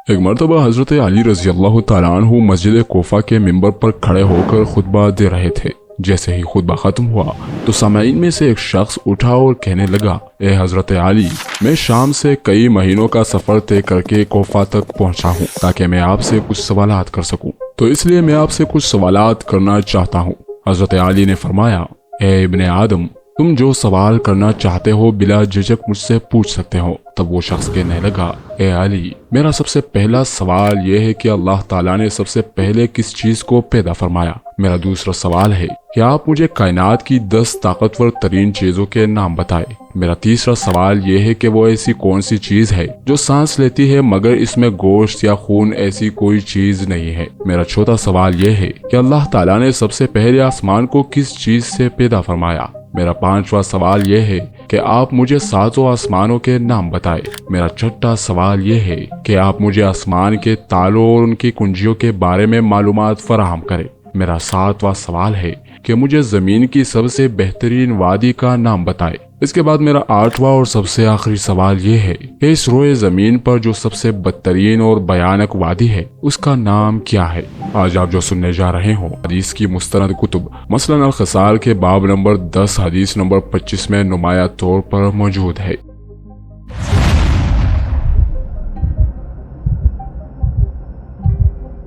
ایک مرتبہ حضرت علی رضی اللہ تعالیٰ عنہ مسجد کوفہ کے منبر پر کھڑے ہو کر خطبہ دے رہے تھے۔ جیسے ہی خطبہ ختم ہوا تو سامعین میں سے ایک شخص اٹھا اور کہنے لگا، اے حضرت علی، میں شام سے کئی مہینوں کا سفر طے کر کے کوفہ تک پہنچا ہوں تاکہ میں آپ سے کچھ سوالات کر سکوں، تو اس لیے میں آپ سے کچھ سوالات کرنا چاہتا ہوں۔ حضرت علی نے فرمایا، اے ابن آدم، تم جو سوال کرنا چاہتے ہو بلا جھجک مجھ سے پوچھ سکتے ہو۔ تب وہ شخص کہنے لگا، اے علی، میرا سب سے پہلا سوال یہ ہے کہ اللہ تعالیٰ نے سب سے پہلے کس چیز کو پیدا فرمایا؟ میرا دوسرا سوال ہے کہ آپ مجھے کائنات کی 10 طاقتور ترین چیزوں کے نام بتائے۔ میرا تیسرا سوال یہ ہے کہ وہ ایسی کون سی چیز ہے جو سانس لیتی ہے مگر اس میں گوشت یا خون ایسی کوئی چیز نہیں ہے۔ میرا چوتھا سوال یہ ہے کہ اللہ تعالیٰ نے سب سے پہلے آسمان کو کس چیز سے پیدا فرمایا؟ میرا پانچواں سوال یہ ہے کہ آپ مجھے 7 آسمانوں کے نام بتائے۔ میرا چھٹا سوال یہ ہے کہ آپ مجھے آسمان کے تالوں اور ان کی کنجیوں کے بارے میں معلومات فراہم کریں۔ میرا 7واں سوال ہے کہ مجھے زمین کی سب سے بہترین وادی کا نام بتائے۔ اس کے بعد میرا 8واں اور سب سے آخری سوال یہ ہے کہ اس روئے زمین پر جو سب سے بدترین اور بھیانک وادی ہے اس کا نام کیا ہے؟ آج آپ جو سننے جا رہے ہوں حدیث کی مستند کتب مثلاً الخصال کے باب نمبر 10 حدیث نمبر 25 میں نمایاں طور پر موجود ہے۔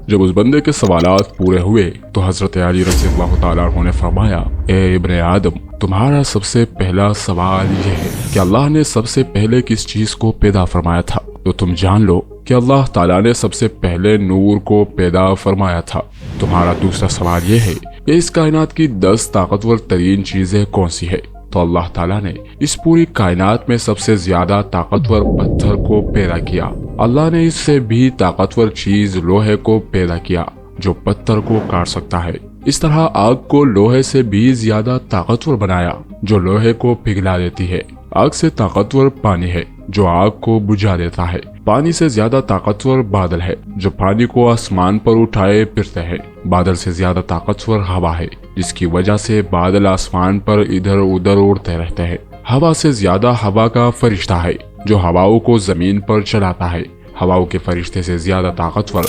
جب اس بندے کے سوالات پورے ہوئے تو حضرت علی رضی اللہ تعالیٰ عنہ نے فرمایا، اے ابن آدم، تمہارا سب سے پہلا سوال یہ ہے کہ اللہ نے سب سے پہلے کس چیز کو پیدا فرمایا تھا؟ تو تم جان لو کہ اللہ تعالیٰ نے سب سے پہلے نور کو پیدا فرمایا تھا۔ تمہارا دوسرا سوال یہ ہے کہ اس کائنات کی 10 طاقتور ترین چیزیں کون سی ہے؟ تو اللہ تعالیٰ نے اس پوری کائنات میں سب سے زیادہ طاقتور پتھر کو پیدا کیا۔ اللہ نے اس سے بھی طاقتور چیز لوہے کو پیدا کیا جو پتھر کو کاٹ سکتا ہے۔ اس طرح آگ کو لوہے سے بھی زیادہ طاقتور بنایا جو لوہے کو پگھلا دیتی ہے۔ آگ سے طاقتور پانی ہے جو آگ کو بجھا دیتا ہے۔ پانی سے زیادہ طاقتور بادل ہے جو پانی کو آسمان پر اٹھائے پھرتے ہیں۔ بادل سے زیادہ طاقتور ہوا ہے جس کی وجہ سے بادل آسمان پر ادھر ادھر اڑتے رہتے ہیں۔ ہوا سے زیادہ ہوا کا فرشتہ ہے جو ہواؤں کو زمین پر چلاتا ہے۔ ہواؤں کے فرشتے سے زیادہ طاقتور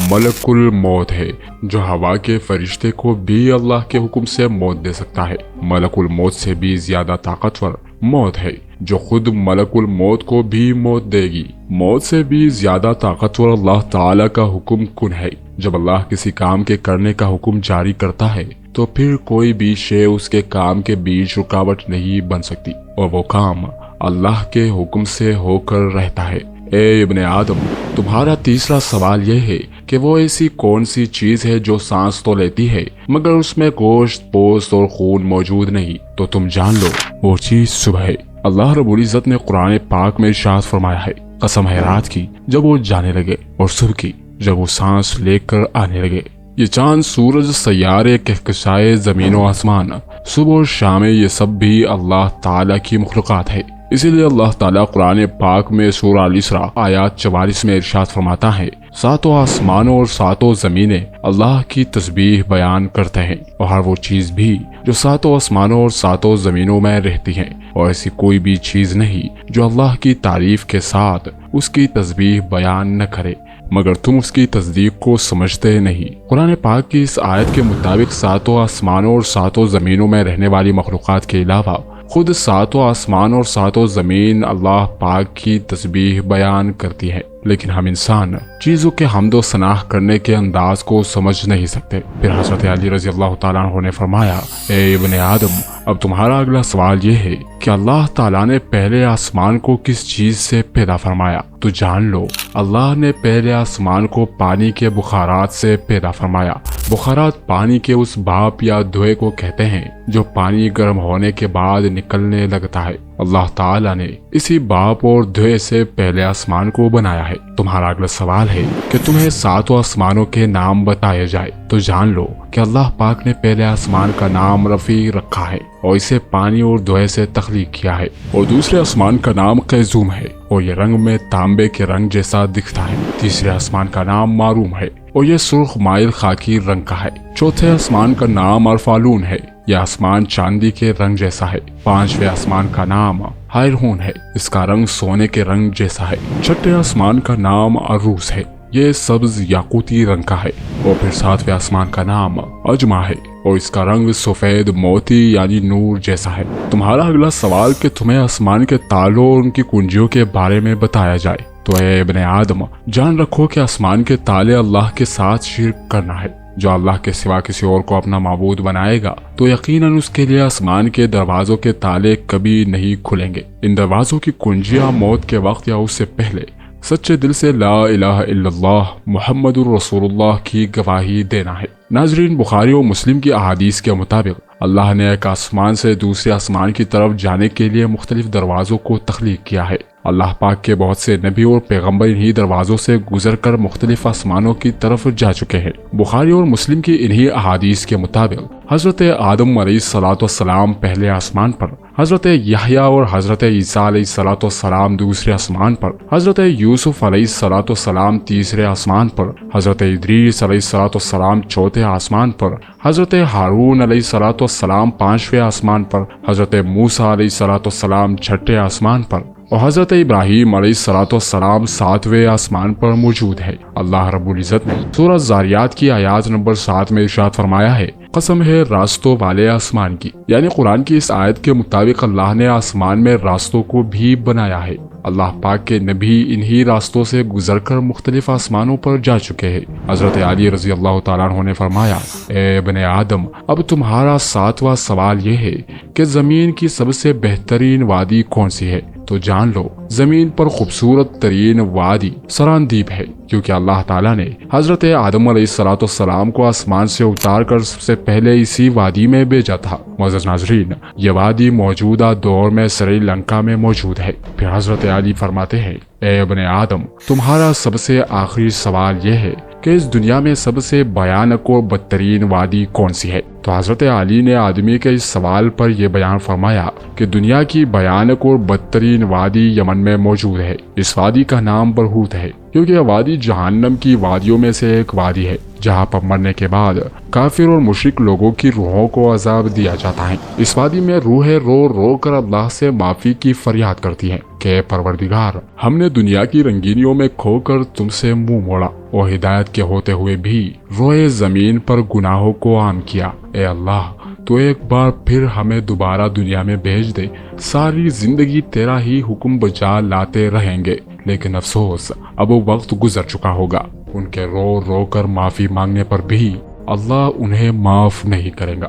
ملک الموت ہے جو ہوا کے فرشتے کو بھی اللہ کے حکم سے موت دے سکتا ہے۔ ملک الموت سے بھی زیادہ طاقتور موت ہے جو خود ملک الموت کو بھی موت دے گی۔ موت سے بھی زیادہ طاقتور اللہ تعالیٰ کا حکم کن ہے۔ جب اللہ کسی کام کے کرنے کا حکم جاری کرتا ہے تو پھر کوئی بھی شے اس کے کام کے بیچ رکاوٹ نہیں بن سکتی اور وہ کام اللہ کے حکم سے ہو کر رہتا ہے۔ اے ابن آدم، تمہارا تیسرا سوال یہ ہے کہ وہ ایسی کون سی چیز ہے جو سانس تو لیتی ہے مگر اس میں گوشت، پوست اور خون موجود نہیں؟ تو تم جان لو وہ چیز صبح ہے۔ اللہ رب العزت نے قرآن پاک میں ارشاد فرمایا ہے، قسم ہے رات کی جب وہ جانے لگے اور صبح کی جب وہ سانس لے کر آنے لگے۔ یہ چاند، سورج، سیارے، کہکشائیں، زمین و آسمان، صبح اور شام، یہ سب بھی اللہ تعالیٰ کی مخلوقات ہے۔ اسی لیے اللہ تعالیٰ قرآن پاک میں سورہ الاسراء آیات 44 میں ارشاد فرماتا ہے، 7 آسمانوں اور 7 زمینیں اللہ کی تسبیح بیان کرتے ہیں، اور ہر وہ چیز بھی جو 7 آسمانوں اور 7 زمینوں میں رہتی ہے، اور ایسی کوئی بھی چیز نہیں جو اللہ کی تعریف کے ساتھ اس کی تسبیح بیان نہ کرے مگر تم اس کی تصدیق کو سمجھتے نہیں۔ قرآن پاک کی اس آیت کے مطابق 7 آسمانوں اور 7 زمینوں میں رہنے والی مخلوقات کے علاوہ خود 7 آسمان اور 7 زمین اللہ پاک کی تسبیح بیان کرتی ہے، لیکن ہم انسان چیزوں کے حمد و ثنا کرنے کے انداز کو سمجھ نہیں سکتے۔ پھر حضرت علی رضی اللہ تعالیٰ عنہ نے فرمایا، اے ابن آدم، اب تمہارا اگلا سوال یہ ہے کہ اللہ تعالیٰ نے پہلے آسمان کو کس چیز سے پیدا فرمایا؟ تو جان لو اللہ نے پہلے آسمان کو پانی کے بخارات سے پیدا فرمایا۔ بخارات پانی کے اس بھاپ یا دھوئے کو کہتے ہیں جو پانی گرم ہونے کے بعد نکلنے لگتا ہے۔ اللہ تعالیٰ نے اسی بھاپ اور دھوئے سے پہلے آسمان کو بنایا ہے۔ تمہارا اگلا سوال ہے کہ تمہیں 7 آسمانوں کے نام بتائے جائے، تو جان لو کہ اللہ پاک نے پہلے آسمان کا نام رفیع رکھا ہے اور اسے پانی اور دھوئے سے تخلیق کیا ہے، اور دوسرے آسمان کا نام قیزوم ہے اور یہ رنگ میں تانبے کے رنگ جیسا دکھتا ہے۔ تیسرے آسمان کا نام معروم ہے اور یہ سرخ مائل خاکی رنگ کا ہے۔ چوتھے آسمان کا نام ارفالون ہے، یہ آسمان چاندی کے رنگ جیسا ہے۔ پانچویں آسمان کا نام ہائرہون ہے، اس کا رنگ سونے کے رنگ جیسا ہے۔ چھٹے آسمان کا نام عروس ہے، یہ سبز یاقوتی رنگ کا ہے، اور پھر ساتویں آسمان کا نام اجما ہے اور اس کا رنگ سفید موتی یعنی نور جیسا ہے۔ تمہارا اگلا سوال کہ تمہیں آسمان کے تالوں اور ان کی کنجیوں کے بارے میں بتایا جائے، تو اے ابن آدم جان رکھو کہ آسمان کے تالے اللہ کے ساتھ شرک کرنا ہے۔ جو اللہ کے سوا کسی اور کو اپنا معبود بنائے گا تو یقیناً اس کے لیے آسمان کے دروازوں کے تالے کبھی نہیں کھلیں گے۔ ان دروازوں کی کنجیاں موت کے وقت یا اس سے پہلے سچے دل سے لا الہ الا اللہ محمد الرسول اللہ کی گواہی دینا ہے۔ ناظرین، بخاری و مسلم کی احادیث کے مطابق اللہ نے ایک آسمان سے دوسرے آسمان کی طرف جانے کے لیے مختلف دروازوں کو تخلیق کیا ہے۔ اللہ پاک کے بہت سے نبی اور پیغمبر انہی دروازوں سے گزر کر مختلف آسمانوں کی طرف جا چکے ہیں۔ بخاری اور مسلم کی انہی احادیث کے مطابق حضرت آدم علیہ السلام پہلے آسمان پر، حضرت یحییٰ اور حضرت عیسیٰ علیہ السلام دوسرے آسمان پر، حضرت یوسف علیہ السلام تیسرے آسمان پر، حضرت ادریس علیہ السلام چوتھے آسمان پر، حضرت ہارون علیہ السلام پانچویں آسمان پر، حضرت موسیٰ علیہ السلام چھٹے آسمان پر، اور حضرت ابراہیم علیہ السلام ساتویں آسمان پر موجود ہے۔ اللہ رب العزت نے سورہ زاریات کی آیات نمبر 7 میں ارشاد فرمایا ہے، قسم ہے راستوں والے آسمان کی، یعنی قرآن کی اس آیت کے مطابق اللہ نے آسمان میں راستوں کو بھی بنایا ہے۔ اللہ پاک کے نبی انہی راستوں سے گزر کر مختلف آسمانوں پر جا چکے ہیں۔ حضرت علی رضی اللہ تعالیٰ عنہ نے فرمایا، اے ابن آدم اب تمہارا 7واں سوال یہ ہے کہ زمین کی سب سے بہترین وادی کون سی ہے؟ تو جان لو زمین پر خوبصورت ترین وادی سراندیب ہے، کیونکہ اللہ تعالیٰ نے حضرت آدم علیہ السلام کو آسمان سے اتار کر سب سے پہلے اسی وادی میں بھیجا تھا۔ معزز ناظرین، یہ وادی موجودہ دور میں سری لنکا میں موجود ہے۔ پھر حضرت علی فرماتے ہیں، اے ابن آدم تمہارا سب سے آخری سوال یہ ہے کہ اس دنیا میں سب سے بھیانک اور بدترین وادی کون سی ہے؟ تو حضرت علی نے آدمی کے اس سوال پر یہ بیان فرمایا کہ دنیا کی بھیانک اور بدترین وادی یمن میں موجود ہے۔ اس وادی کا نام برہوت ہے، کیونکہ یہ وادی جہنم کی وادیوں میں سے ایک وادی ہے، جہاں پر مرنے کے بعد کافر اور مشرک لوگوں کی روحوں کو عذاب دیا جاتا ہے۔ اس وادی میں روحیں رو رو کر اللہ سے معافی کی فریاد کرتی ہیں کہ اے پروردگار، ہم نے دنیا کی رنگینیوں میں کھو کر تم سے منہ موڑا اور ہدایت کے ہوتے ہوئے بھی روئے زمین پر گناہوں کو عام کیا۔ اے اللہ، تو ایک بار پھر ہمیں دوبارہ دنیا میں بھیج دے، ساری زندگی تیرا ہی حکم بجا لاتے رہیں گے، لیکن افسوس اب وہ وقت گزر چکا ہوگا۔ ان کے رو رو کر معافی مانگنے پر بھی اللہ انہیں معاف نہیں کرے گا۔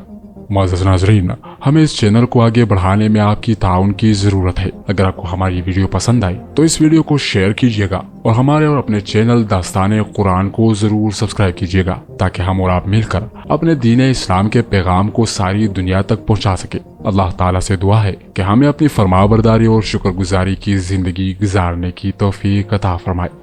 معزز ناظرین، ہمیں اس چینل کو آگے بڑھانے میں آپ کی تعاون کی ضرورت ہے۔ اگر آپ کو ہماری ویڈیو پسند آئی تو اس ویڈیو کو شیئر کیجیے گا اور ہمارے اور اپنے چینل داستان قرآن کو ضرور سبسکرائب کیجیے گا، تاکہ ہم اور آپ مل کر اپنے دین اسلام کے پیغام کو ساری دنیا تک پہنچا سکے۔ اللہ تعالیٰ سے دعا ہے کہ ہمیں اپنی فرمانبرداری اور شکر گزاری کی زندگی گزارنے کی توفیق عطا فرمائے۔